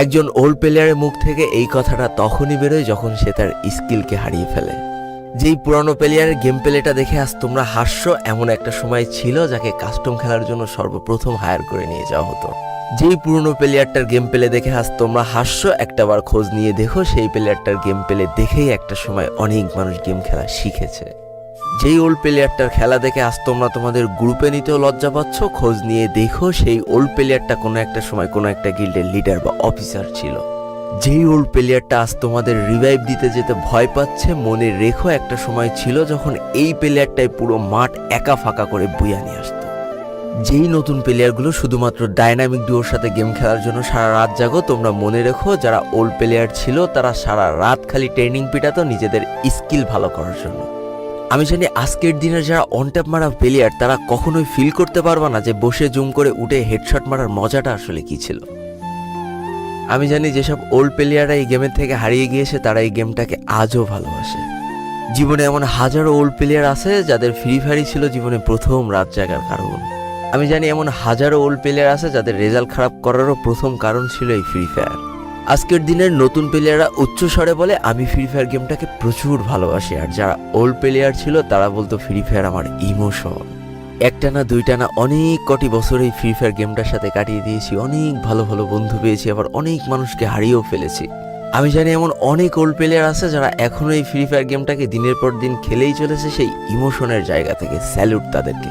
একজন ওল্ড প্লেয়ারের মুখ থেকে এই কথাটা তখনই বেরোয় যখন সে তার স্কিলকে হারিয়ে ফেলে। যেই পুরানো প্লেয়ারের গেম প্লেটা দেখে আজ তোমরা হাসছো, এমন একটা সময় ছিল যাকে কাস্টম খেলার জন্য সর্বপ্রথম হায়ার করে নিয়ে যাওয়া হতো। যেই পুরনো প্লেয়ারটার গেম প্লে দেখে আজ তোমরা হাসছো, একটাবার খোঁজ নিয়ে দেখো সেই প্লেয়ারটার গেম প্লে দেখেই একটা সময় অনেক মানুষ গেম খেলা শিখেছে। যেই ওল্ড প্লেয়ারটার খেলা দেখে আজ তোমরা তোমাদের গ্রুপে নিতেও লজ্জা পাচ্ছ, খোঁজ নিয়ে দেখো সেই ওল্ড প্লেয়ারটা কোনো একটা সময় কোনো একটা গিল্ডের লিডার বা অফিসার ছিল। যেই ওল্ড প্লেয়ারটা আজ তোমাদের রিভাইভ দিতে যেতে ভয় পাচ্ছে, মনে রেখো একটা সময় ছিল যখন এই প্লেয়ারটাই পুরো মাঠ একা ফাঁকা করে বুইয়া নিয়ে আসতো। যেই নতুন প্লেয়ারগুলো শুধুমাত্র ডাইনামিক ডুয়োর সাথে গেম খেলার জন্য সারা রাত জাগো, তোমরা মনে রেখো যারা ওল্ড প্লেয়ার ছিল তারা সারা রাত খালি ট্রেনিং পিটাতো নিজেদের স্কিল ভালো করার জন্য। আমি জানি আজকের দিনের যারা অনট্যাপ মারা প্লেয়ার তারা কখনোই ফিল করতে পারবা না যে বসে জুম করে উঠে হেডশট মারার মজাটা আসলে কি ছিল। আমি জানি যেসব ওল্ড প্লেয়াররা এই গেমের থেকে হারিয়ে গিয়েছে তারা এই গেমটাকে আজও ভালোবাসে। জীবনে এমন হাজারো ওল্ড প্লেয়ার আছে যাদের ফ্রি ফায়ারই ছিল জীবনে প্রথম রাত জাগার কারণ। আমি জানি এমন হাজারো ওল্ড প্লেয়ার আছে যাদের রেজাল্ট খারাপ করারও প্রথম কারণ ছিল এই ফ্রি ফায়ার। আজকের দিনের নতুন প্লেয়াররা উচ্চস্বরে বলে আমি ফ্রি ফায়ার গেমটাকে প্রচুর ভালোবাসি, আর যারা ওল্ড প্লেয়ার ছিল তারা বলতো ফ্রি ফায়ার আমার ইমোশন। একটা না দুইটা না অনেক কটি বছর এই ফ্রি ফায়ার গেমটার সাথে কাটিয়ে দিয়েছি, অনেক ভালো ভালো বন্ধু পেয়েছি, আবার অনেক মানুষকে হারিয়েও ফেলেছি। আমি জানি এমন অনেক ওল্ড প্লেয়ার আছে যারা এখনো এই ফ্রি ফায়ার গেমটাকে দিনের পর দিন খেলেই চলেছে সেই ইমোশনের জায়গা থেকে। স্যালুট তাদেরকে।